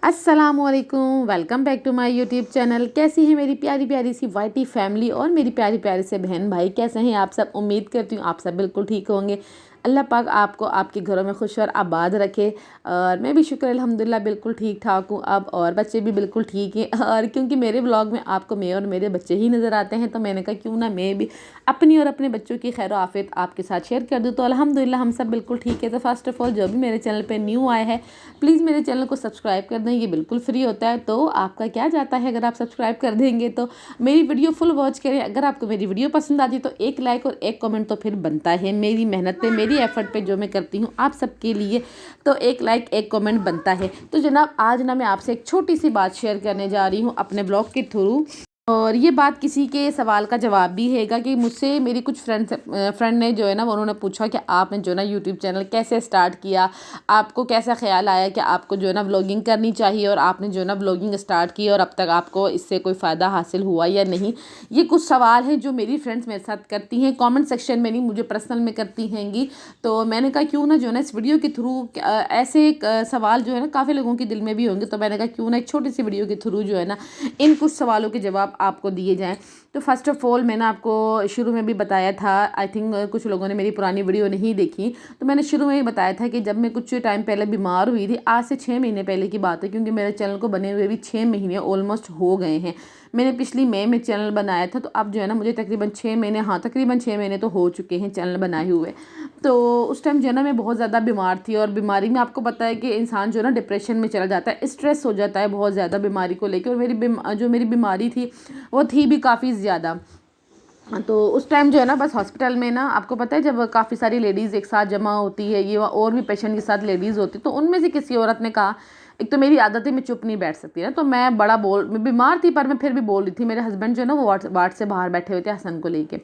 अस्सलामुअलैकुम, welcome back to my YouTube channel. कैसी है मेरी प्यारी प्यारी सी वाइटी फैमिली और मेरी प्यारी प्यारी से बहन भाई, कैसे हैं आप सब। उम्मीद करती हूँ आप सब बिल्कुल ठीक होंगे। अल्लाह पाक आपको आपके घरों में खुश और आबाद रखे। और मैं भी शुक्र अल्हम्दुलिल्लाह बिल्कुल ठीक ठाक हूँ अब, और बच्चे भी बिल्कुल ठीक हैं। और क्योंकि मेरे व्लॉग में आपको मैं और मेरे बच्चे ही नज़र आते हैं, तो मैंने कहा क्यों ना मैं भी अपनी और अपने बच्चों की खैर आफियत आपके साथ शेयर कर दूँ। तो अल्हम्दुलिल्लाह हम सब बिल्कुल ठीक है। तो फर्स्ट ऑफ़ ऑल जो भी मेरे चैनल पर न्यू आए हैं, प्लीज़ मेरे चैनल को सब्सक्राइब कर दें, ये बिल्कुल फ्री होता है। तो आपका क्या जाता है, अगर आप सब्सक्राइब कर देंगे तो मेरी वीडियो फुल वॉच करें। अगर आपको मेरी वीडियो पसंद आती है तो एक लाइक और एक कमेंट तो फिर बनता है। मेरी मेहनत पे, मेरी एफर्ट पे जो मैं करती हूँ आप सबके लिए, तो एक लाइक एक कमेंट बनता है। तो जनाब आज ना मैं आपसे एक छोटी सी बात शेयर करने जा रही हूँ अपने ब्लॉग के थ्रू। और ये बात किसी के सवाल का जवाब भी हैगा कि मुझसे मेरी कुछ फ्रेंड ने जो है ना, उन्होंने पूछा कि आपने जो है ना यूट्यूब चैनल कैसे स्टार्ट किया, आपको कैसा ख्याल आया कि आपको जो है ना व्लॉगिंग करनी चाहिए, और आपने जो है ना व्लॉगिंग स्टार्ट की और अब तक आपको इससे कोई फ़ायदा हासिल हुआ या नहीं। ये कुछ सवाल हैं जो मेरी फ्रेंड्स मेरे साथ करती हैं, कॉमेंट सेक्शन में नहीं, मुझे पर्सनल में करती हैंगी। तो मैंने कहा क्यों ना जो है ना इस वीडियो के थ्रू ऐसे सवाल जो है ना काफ़ी लोगों के दिल में भी होंगे, तो मैंने कहा क्यों ना एक छोटी सी वीडियो के थ्रू जो है ना इन कुछ सवालों के जवाब आपको दिए जाएं। तो फर्स्ट ऑफ ऑल मैंने आपको शुरू में भी बताया था, आई थिंक कुछ लोगों ने मेरी पुरानी वीडियो नहीं देखी, तो मैंने शुरू में ही बताया था कि जब मैं कुछ टाइम पहले बीमार हुई थी, आज से 6 महीने पहले की बात है, क्योंकि मेरे चैनल को बने हुए भी 6 महीने ऑलमोस्ट हो गए हैं। मैंने पिछली मई में चैनल बनाया था, तो अब जो है ना मुझे तकरीबन 6 महीने, हाँ तकरीबन 6 महीने तो हो चुके हैं चैनल बनाए हुए। तो उस टाइम जो है ना मैं बहुत ज़्यादा बीमार थी, और बीमारी में आपको पता है कि इंसान जो है ना डिप्रेशन में चला जाता है, स्ट्रेस हो जाता है बहुत ज़्यादा बीमारी को लेकर। और जो मेरी बीमारी थी वो थी भी काफ़ी ज़्यादा। तो उस टाइम जो है ना बस हॉस्पिटल में ना, आपको पता है जब काफ़ी सारी लेडीज़ एक साथ जमा होती है, ये और भी पेशेंट के साथ लेडीज़ होती, तो उनमें से किसी औरत ने कहा, एक तो मेरी आदत है मैं चुप नहीं बैठ सकती ना, तो मैं बीमार थी पर मैं फिर भी बोल रही थी। मेरे हस्बैंड जो है ना वो वार्ड से बाहर बैठे हुए थे हसन को लेके,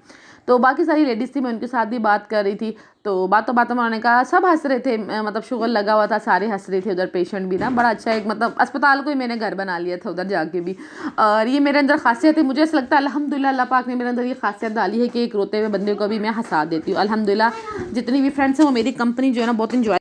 तो बाकी सारी लेडीज़ थी, मैं उनके साथ भी बात कर रही थी। तो बातों बातों में उन्होंने कहा, सब हंस रहे थे, मतलब शुगर लगा हुआ था, सारे हंस रहे थे, उधर पेशेंट भी ना, बड़ा अच्छा एक मतलब अस्पताल को ही मैंने घर बना लिया था उधर जाके भी। और ये मेरे अंदर खासियत है, मुझे ऐसा लगता है अल्हम्दुलिल्लाह अल्लाह पाक ने मेरे अंदर ये खासियत डाली है कि एक रोते हुए बंदे को भी मैं हंसा देती हूँ। अल्हम्दुलिल्लाह जितनी भी फ्रेंड्स हैं वो मेरी कंपनी जो है ना बहुत इंजॉय,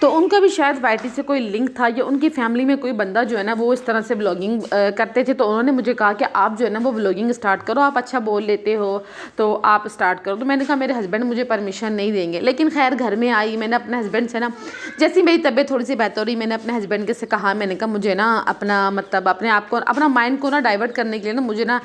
तो उनका भी शायद वाईटी से कोई लिंक था, या उनकी फैमिली में कोई बंदा जो है ना वो इस तरह से व्लॉगिंग करते थे, तो उन्होंने मुझे कहा कि आप जो है ना वो व्लॉगिंग स्टार्ट करो, आप अच्छा बोल लेते हो तो आप स्टार्ट करो। तो मैंने कहा मेरे हस्बैंड मुझे परमिशन नहीं देंगे, लेकिन खैर घर में आई, मैंने अपने हस्बैंड से ना, जैसी मेरी तबीयत थोड़ी सी बेहतर हुई, मैंने अपने हस्बैंड के से कहा, मैंने कहा मुझे ना अपना मतलब अपने आप को, अपना माइंड को ना डाइवर्ट करने के लिए ना मुझे ना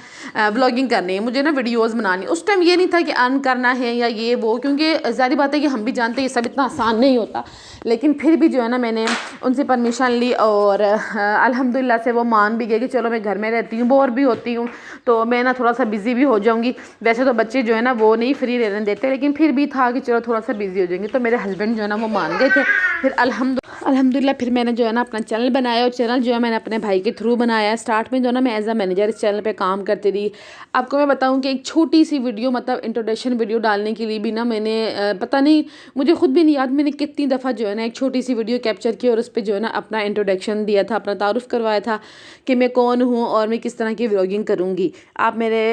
व्लॉगिंग करनी है, मुझे ना वीडियोज़ बनानी है। उस टाइम ये नहीं था कि अर्न करना है या ये वो, क्योंकि ज़ाहिर बात है कि हम भी जानते हैं ये सब इतना आसान नहीं होता, लेकिन फिर भी जो है ना मैंने उनसे परमिशन ली, और अल्हम्दुलिल्लाह से वो मान भी गए कि चलो मैं घर में रहती हूँ, बोर भी होती हूँ, तो मैं ना थोड़ा सा बिज़ी भी हो जाऊँगी। वैसे तो बच्चे जो है ना वो नहीं फ्री रहने देते, लेकिन फिर भी था कि चलो थोड़ा सा बिज़ी हो जाएंगे, तो मेरे हस्बैंड जो है ना वो मान गए थे। फिर अल्हम्दुलिल्लाह फिर मैंने जो है ना अपना चैनल बनाया, और चैनल जो है मैंने अपने भाई के थ्रू बनाया। स्टार्ट में जो है ना मैं एज अ मैनेजर इस चैनल पे काम करती थी। आपको मैं बताऊं कि एक छोटी सी वीडियो, मतलब इंट्रोडक्शन वीडियो डालने के लिए भी ना मैंने पता नहीं, मुझे खुद भी नहीं याद मैंने कितनी दफ़ा जो है ना एक छोटी सी वीडियो कैप्चर की, और उस पर जो है ना अपना इंट्रोडक्शन दिया था, अपना तारुफ करवाया था कि मैं कौन हूँ और मैं किस तरह की व्लॉगिंग करूँगी। आप मेरे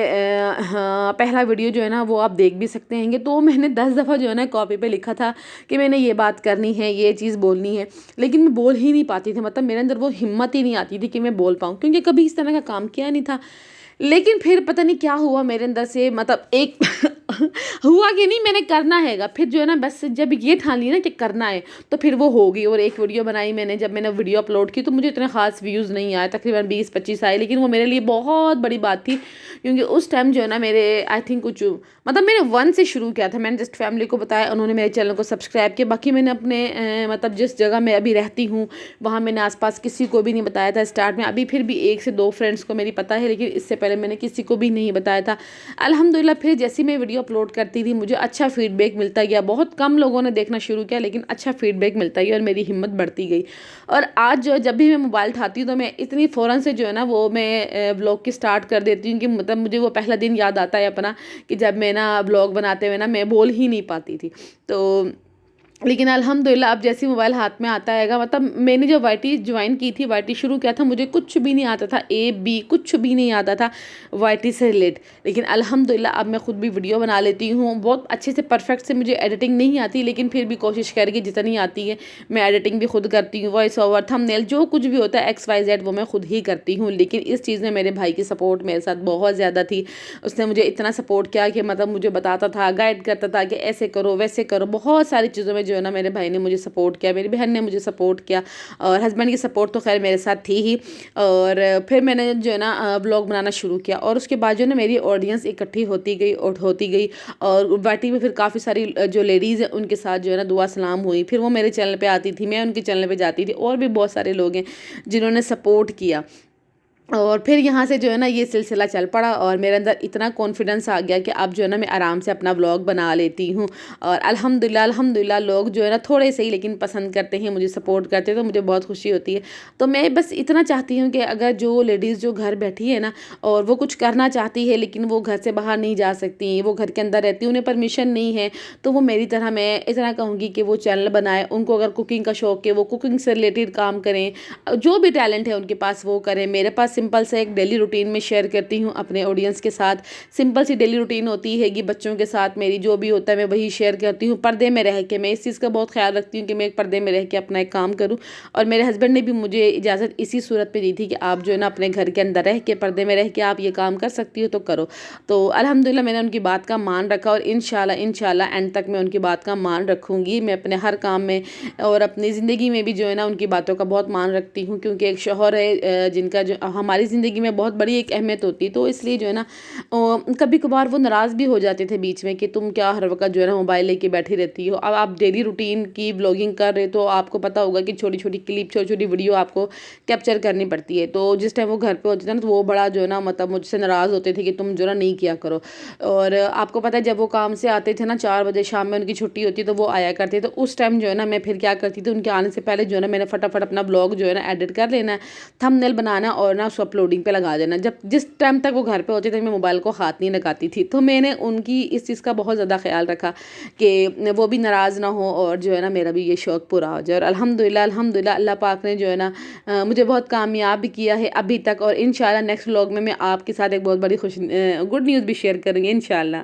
पहला वीडियो जो है ना वो आप देख भी सकते हैं। तो मैंने 10 दफ़ा जो है ना कॉपी पे लिखा था कि मैंने ये बात करनी है, ये चीज़ बोलनी है, लेकिन मैं बोल ही नहीं पाती थी, मतलब मेरे अंदर वो हिम्मत ही नहीं आती थी कि मैं बोल पाऊँ, क्योंकि कभी इस तरह का काम किया नहीं था। लेकिन फिर पता नहीं क्या हुआ मेरे अंदर से, मतलब एक हुआ कि नहीं, मैंने करना हैगा, फिर जो है ना बस जब ये ठान ली ना कि करना है, तो फिर वो होगी। और एक वीडियो बनाई मैंने, जब मैंने वीडियो अपलोड की तो मुझे इतने खास व्यूज़ नहीं आए, तकरीबन 20-25 आए, लेकिन वो मेरे लिए बहुत बड़ी बात थी, क्योंकि उस टाइम जो है ना मेरे आई थिंक कुछ, मतलब मैंने 1 से शुरू किया था, मैंने जस्ट फैमिली को बताया, उन्होंने मेरे चैनल को सब्सक्राइब किया। बाकी मैंने अपने मतलब जिस जगह मैं अभी रहती हूँ वहाँ मैंने आसपास किसी को भी नहीं बताया था स्टार्ट में। अभी फिर भी 1 से 2 फ्रेंड्स को मेरी पता है, लेकिन इससे पहले मैंने किसी को भी नहीं बताया था। अल्हम्दुलिल्लाह फिर जैसी मैं वीडियो अपलोड करती थी मुझे अच्छा फीडबैक मिलता गया, बहुत कम लोगों ने देखना शुरू किया, लेकिन अच्छा फीडबैक मिलता गया और मेरी हिम्मत बढ़ती गई। और आज जब भी मैं मोबाइल उठाती हूँ तो मैं इतनी फ़ौरन से जो है ना वो मैं व्लॉग की स्टार्ट कर देती हूँ कि मतलब मुझे वो पहला दिन याद आता है अपना, कि जब मैं ना व्लॉग बनाते हुए ना मैं बोल ही नहीं पाती थी। तो लेकिन अल्हम्दुलिल्लाह अब जैसे मोबाइल हाथ में आता हैगा, मतलब मैंने जब वाईटी ज्वाइन की थी, वाईटी शुरू किया था, मुझे कुछ भी नहीं आता था, ए बी कुछ भी नहीं आता था वाईटी से रिलेट। लेकिन अल्हम्दुलिल्लाह अब मैं खुद भी वीडियो बना लेती हूँ, बहुत अच्छे से परफेक्ट से। मुझे एडिटिंग नहीं आती, लेकिन फिर भी कोशिश करके जितनी आती है मैं एडिटिंग भी खुद करती हूँ, वॉइस ओवर, थंबनेल, जो कुछ भी होता है XYZ वो मैं खुद ही करती हूँ। लेकिन इस चीज़ में मेरे भाई की सपोर्ट मेरे साथ बहुत ज़्यादा थी। उसने मुझे इतना सपोर्ट किया कि मतलब मुझे बताता था, गाइड करता था कि ऐसे करो वैसे करो। बहुत सारी चीज़ों में जो है ना मेरे भाई ने मुझे सपोर्ट किया, मेरी बहन ने मुझे सपोर्ट किया, और हस्बैंड की सपोर्ट तो खैर मेरे साथ थी ही। और फिर मैंने जो है ना ब्लॉग बनाना शुरू किया, और उसके बाद जो है ना मेरी ऑडियंस इकट्ठी होती गई और होती गई। और वाटी में फिर काफ़ी सारी जो लेडीज़ हैं उनके साथ जो है ना दुआ सलाम हुई। फिर वो मेरे चैनल पे आती थी, मैं उनके चैनल पे जाती थी, और भी बहुत सारे लोग हैं जिन्होंने सपोर्ट किया। और फिर यहाँ से जो है ना ये सिलसिला चल पड़ा, और मेरे अंदर इतना कॉन्फिडेंस आ गया कि अब जो है ना मैं आराम से अपना व्लॉग बना लेती हूँ। और अल्हम्दुलिल्लाह लोग जो है ना थोड़े से ही लेकिन पसंद करते हैं, मुझे सपोर्ट करते हैं, तो मुझे बहुत खुशी होती है। तो मैं बस इतना चाहती हूँ कि अगर जो लेडीज़ जो घर बैठी है ना, और वो कुछ करना चाहती है लेकिन वो घर से बाहर नहीं जा सकती, वो घर के अंदर रहती, उन्हें परमिशन नहीं है, तो वो मेरी तरह, मैं इतना कहूँगी कि वो चैनल बनाए। उनको अगर कुकिंग का शौक है वो कुकिंग से रिलेटेड काम करें, जो भी टैलेंट है उनके पास वो करें। मेरे पास सिंपल से एक डेली रूटीन में शेयर करती हूँ अपने ऑडियंस के साथ। सिंपल सी डेली रूटीन होती है कि बच्चों के साथ मेरी जो भी होता है मैं वही शेयर करती हूँ, पर्दे में रह के। मैं इस चीज़ का बहुत ख्याल रखती हूँ कि मैं एक पर्दे में रह के अपना एक काम करूँ। और मेरे हस्बैंड ने भी मुझे इजाज़त इसी सूरत पे दी थी कि आप जो है ना अपने घर के अंदर रह के, पर्दे में रह के आप ये काम कर सकती हो तो करो। तो अल्हम्दुलिल्लाह मैंने उनकी बात का मान रखा, और इंशाल्लाह एंड तक मैं उनकी बात का मान रखूँगी। मैं अपने हर काम में और अपनी ज़िंदगी में भी जो है ना उनकी बातों का बहुत मान रखती हूँ, क्योंकि एक शौहर है जिनका जो हमारी ज़िंदगी में बहुत बड़ी एक अहमियत होती है। तो इसलिए जो है ना कभी कभार वो नाराज़ भी हो जाते थे बीच में कि तुम क्या हर वक्त जो है ना मोबाइल लेके बैठी रहती हो। अब आप डेली रूटीन की व्लॉगिंग कर रहे हो तो आपको पता होगा कि छोटी छोटी क्लिप, छोटी छोटी वीडियो आपको कैप्चर करनी पड़ती है। तो जिस टाइम वो घर पे होते थे ना, तो वो बड़ा जो है ना मतलब मुझसे नाराज़ होते थे कि तुम जो है ना नहीं किया करो। और आपको पता है जब वो काम से आते थे ना 4 बजे शाम में, उनकी छुट्टी होती तो वो आया करते, तो उस टाइम जो है ना मैं फिर क्या करती थी, उनके आने से पहले जो है ना मैंने फटाफट अपना ब्लॉग जो है ना एडिट कर लेना है, थंबनेल बनाना, और ना उसको अपलोडिंग पे लगा देना। जब जिस टाइम तक वो घर पे होते थे मैं मोबाइल को हाथ नहीं लगाती थी। तो मैंने उनकी इस चीज़ का बहुत ज़्यादा ख्याल रखा कि वो भी नाराज़ ना हो, और जो है ना मेरा भी ये शौक़ पूरा हो जाए। और अल्हम्दुलिल्लाह अल्लाह पाक ने जो है ना मुझे बहुत कामयाब भी किया है अभी तक। और इंशाल्लाह नेक्स्ट व्लॉग में मैं आपके साथ एक बहुत बड़ी गुड न्यूज़ भी शेयर करूँगी इंशाल्लाह।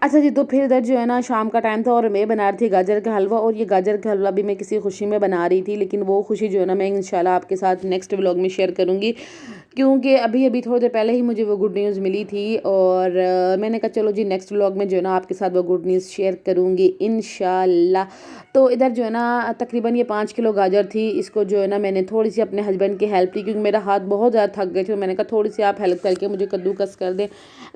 अच्छा जी, तो फिर इधर जो है ना शाम का टाइम था, और मैं बना रही थी गाजर का हलवा। और ये गाजर का हलवा भी मैं किसी खुशी में बना रही थी, लेकिन वो खुशी जो है ना मैं इंशाल्लाह आपके साथ नेक्स्ट व्लॉग में शेयर करूँगी, क्योंकि अभी अभी थोड़ी देर पहले ही मुझे वो गुड न्यूज़ मिली थी। और मैंने कहा चलो जी नेक्स्ट व्लॉग में जो है ना आपके साथ वो गुड न्यूज़ शेयर करूँगी इंशाल्लाह। तो इधर जो है ना तकरीबन ये 5 किलो गाजर थी। इसको जो है ना मैंने थोड़ी सी अपने हस्बैंड की हेल्प की, क्योंकि मेरा हाथ बहुत ज़्यादा थक गए थे। तो मैंने कहा थोड़ी सी आप हेल्प करके मुझे कद्दूकस कर दें।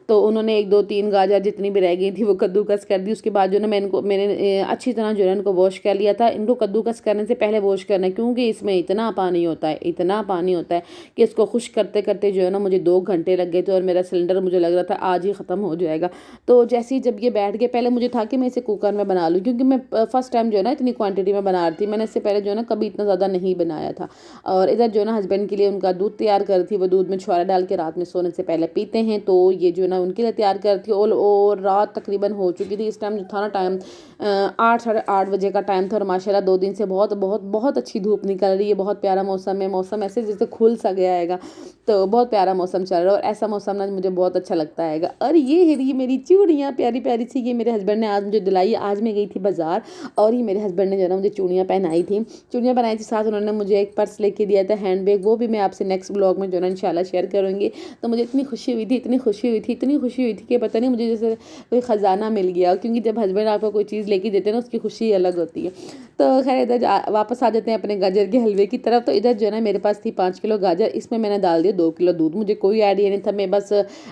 तो उन्होंने 1 2 3 गाजर जितनी भी रह गई थी वो कद्दूकस कर दी। उसके बाद जो है ना मैंने अच्छी तरह जो है इनको वॉश कर लिया था। इनको कद्दूकस करने से पहले वॉश करना है, क्योंकि इसमें इतना पानी होता है कि इसको खुश करते करते जो है ना मुझे 2 घंटे लग गए थे, और मेरा सिलेंडर मुझे लग रहा था आज ही ख़त्म हो जाएगा। तो जैसे ही जब ये बैठ गए, पहले मुझे था कि मैं इसे कुकर में बना लूँ, क्योंकि मैं फर्स्ट टाइम जो है ना इतनी क्वांटिटी में बना रही थी। मैंने इससे पहले जो है ना कभी इतना ज़्यादा नहीं बनाया था। और इधर जो है ना हस्बैंड के लिए उनका दूध तैयार कर रही थी। वो दूध में छुआरा डाल के रात में सोने से पहले पीते हैं, तो ये जो है ना उनके लिए तैयार कर रही थी। और रात तकरीबन हो चुकी थी। इस टाइम जो था ना टाइम 8 साढ़े 8 बजे का टाइम था। और माशाल्लाह 2 दिन से बहुत बहुत बहुत अच्छी धूप निकल रही है। बहुत प्यारा मौसम है। मौसम ऐसे जैसे खुल सा गया है, तो बहुत प्यारा मौसम चल रहा है। और ऐसा मौसम ना मुझे बहुत अच्छा लगता है। और ये है ये मेरी चूड़ियाँ प्यारी प्यारी सी, ये मेरे हस्बैंड ने आज मुझे दिलाई। आज मैं गई थी बाजार, और ये मेरे हस्बैंड ने जो है ना मुझे चूड़ियाँ पहनाई थी। साथ उन्होंने मुझे एक पर्स लेके दिया था, हैंड बैग। वो भी मैं आपसे नेक्स्ट ब्लॉग में जो है ना इंशाल्लाह शेयर करूँगी। तो मुझे इतनी खुशी हुई थी कि पता नहीं मुझे जैसे कोई ख़जाना मिल गया, क्योंकि जब हस्बैंड आपको कोई चीज़ लेके देते हैं ना उसकी खुशी अलग होती है। तो खैर इधर वापस आ जाते हैं अपने गाजर के हलवे की तरफ। तो इधर जो है ना मेरे पास थी 5 किलो गाजर। इसमें मैंने डाल दिया 2 किलो दूध। मुझे कोई आइडिया नहीं था, मैं बस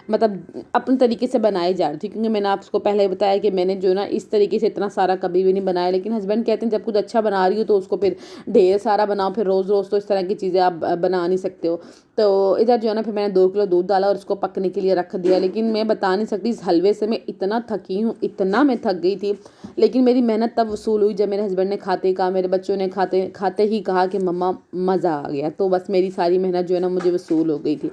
मतलब अपने तरीके से बनाई जा रही थी, क्योंकि मैंने आपको पहले बताया कि मैंने जो ना इस तरीके से इतना सारा कभी भी नहीं बनाया। लेकिन हस्बैंड कहते हैं जब कुछ अच्छा बना रही हो तो उसको फिर ढेर सारा बनाओ, फिर रोज़ रोज़ तो इस तरह की चीज़ें आप बना नहीं सकते हो। तो इधर जो है ना फिर मैंने 2 किलो दूध डाला और उसको पकने के लिए रख दिया। लेकिन मैं बता नहीं सकती, इस हलवे से मैं इतना थकी हूँ, इतना मैं थक गई थी। लेकिन मेरी मेहनत तब वसूल हुई जब मेरे हस्बैंड ने खाते ही कहा, मेरे बच्चों ने खाते खाते ही कहा कि मम्मा मज़ा आ गया। तो बस मेरी सारी मेहनत जो है ना मुझे वसूल हो गई थी।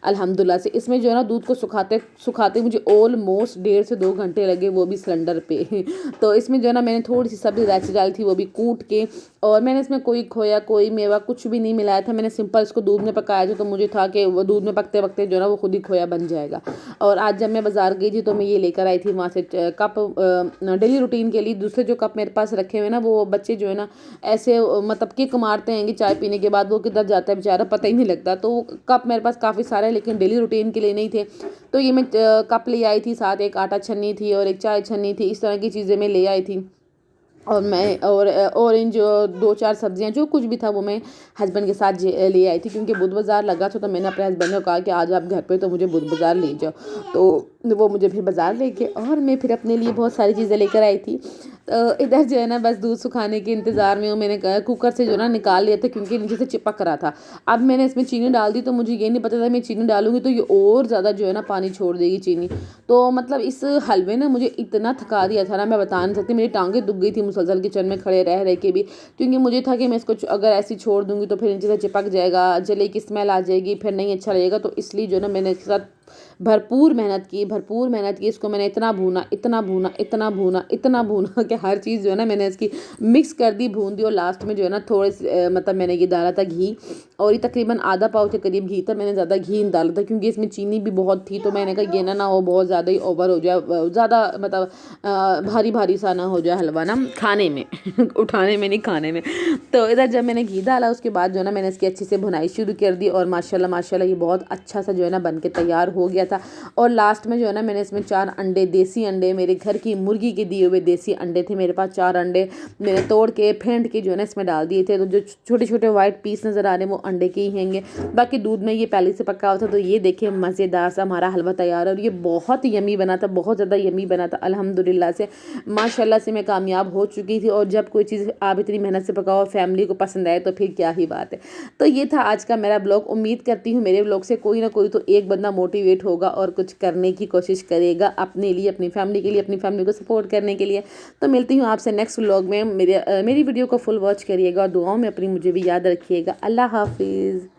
अल्हम्दुलिल्लाह से। इसमें जो है ना दूध को सुखाते सुखाते मुझे ऑलमोस्ट 1.5 से 2 घंटे लगे, वो भी सिलेंडर पे। तो इसमें जो है ना मैंने थोड़ी सी सब्ज़ी इलायची डाली थी, वो भी कूट के, और मैंने इसमें कोई खोया कोई मेवा कुछ भी नहीं मिलाया था। मैंने सिंपल इसको दूध में पकाया था, तो मुझे था कि वो दूध में पकते पकते जो है ना वो खुद ही खोया बन जाएगा। और आज जब मैं बाज़ार गई थी तो मैं ये लेकर आई थी वहाँ से कप, डेली रूटीन के लिए दूसरे जो कप मेरे पास रखे हुए ना, वो बच्चे जो है ना ऐसे मतलब किक मारते हैं कि चाय पीने के बाद वो किधर जाता है बेचारा पता ही नहीं लगता। तो कप मेरे पास काफ़ी सारे, लेकिन डेली रूटीन के लिए नहीं थे। तो ये मैं कप ले आई थी, साथ एक आटा छन्नी थी और एक चाय छन्नी थी, इस तरह की चीज़ें मैं ले आई थी। और मैं और ऑरेंज 2-4 सब्जियां जो कुछ भी था वो मैं हस्बैंड के साथ ले आई थी, क्योंकि बुध बाज़ार लगा था। तो मैंने अपने हस्बैंड को कहा कि आज आप घर पे तो मुझे बुध बाज़ार ले जाओ। तो वो मुझे फिर बाज़ार ले गए और मैं फिर अपने लिए बहुत सारी चीज़ें लेकर आई थी। तो इधर जो है ना बस दूध सुखाने के इंतज़ार में हूँ। मैंने कहा कुकर से जो ना निकाल लिया था, क्योंकि नीचे से चिपक रहा था। अब मैंने इसमें चीनी डाल दी, तो मुझे ये नहीं पता था मैं चीनी डालूंगी तो ये और ज़्यादा जो है ना पानी छोड़ देगी चीनी। तो मतलब इस हलवे ने मुझे इतना थका दिया था ना, मैं बता नहीं सकती। मेरी टांगें दुख गई थी मुसलसल किचन में खड़े रह रह के भी, क्योंकि मुझे था कि मैं इसको अगर ऐसी छोड़ दूंगी तो फिर नीचे से चिपक जाएगा, जले की स्मेल आ जाएगी, फिर नहीं अच्छा लगेगा। तो इसलिए जो ना मैंने इसके साथ भरपूर मेहनत की। इसको मैंने इतना भूना इतना भूना कि हर चीज़ जो है ना मैंने इसकी मिक्स कर दी, भून दी। और लास्ट में जो है ना थोड़े से मतलब मैंने ये डाला था घी, और ये तकरीबन आधा पाव के करीब घी था। मैंने ज़्यादा घी नहीं डाला था क्योंकि इसमें चीनी भी बहुत थी। तो मैंने कहा ये ना हो बहुत ज़्यादा ही ओवर हो जाए, ज़्यादा मतलब भारी भारी सा ना हो जाए हलवा ना खाने में उठाने में नहीं खाने में। तो इधर जब मैंने घी डाला उसके बाद जो है ना मैंने इसकी अच्छे से भुनाई शुरू कर दी, और माशाल्लाह ये बहुत अच्छा सा जो है ना बन के तैयार हो गया था। और लास्ट में जो है ना मैंने इसमें 4 अंडे, देसी अंडे, मेरे घर की मुर्गी के दिए हुए देसी अंडे थे मेरे पास, 4 अंडे मैंने तोड़ के फेंट के जो है ना इसमें डाल दिए थे। तो जो छोटे छोटे वाइट पीस नज़र आ रहे हैं वो अंडे के ही होंगे, बाकी दूध में ये पहले से पका हुआ था। तो ये देखिए मज़ेदार सा हमारा हलवा तैयार है, और ये बहुत यमी बना था, बहुत ज़्यादा यमी बना था। अल्हम्दुलिल्लाह से माशाल्लाह से मैं कामयाब हो चुकी थी। और जब कोई चीज़ आप इतनी मेहनत से पकाओ फैमिली को पसंद आए तो फिर क्या ही बात है। तो ये था आज का मेरा ब्लॉग। उम्मीद करती हूँ मेरे ब्लॉग से कोई ना कोई तो एक बंदा मोटिवेट होगा और कुछ करने की कोशिश करेगा अपने लिए, अपनी फैमिली के लिए, अपनी फैमिली को सपोर्ट करने के लिए। तो मिलती हूँ आपसे नेक्स्ट व्लॉग में। मेरी वीडियो को फुल वॉच करिएगा और दुआओं में अपनी मुझे भी याद रखिएगा। अल्लाह हाफिज़।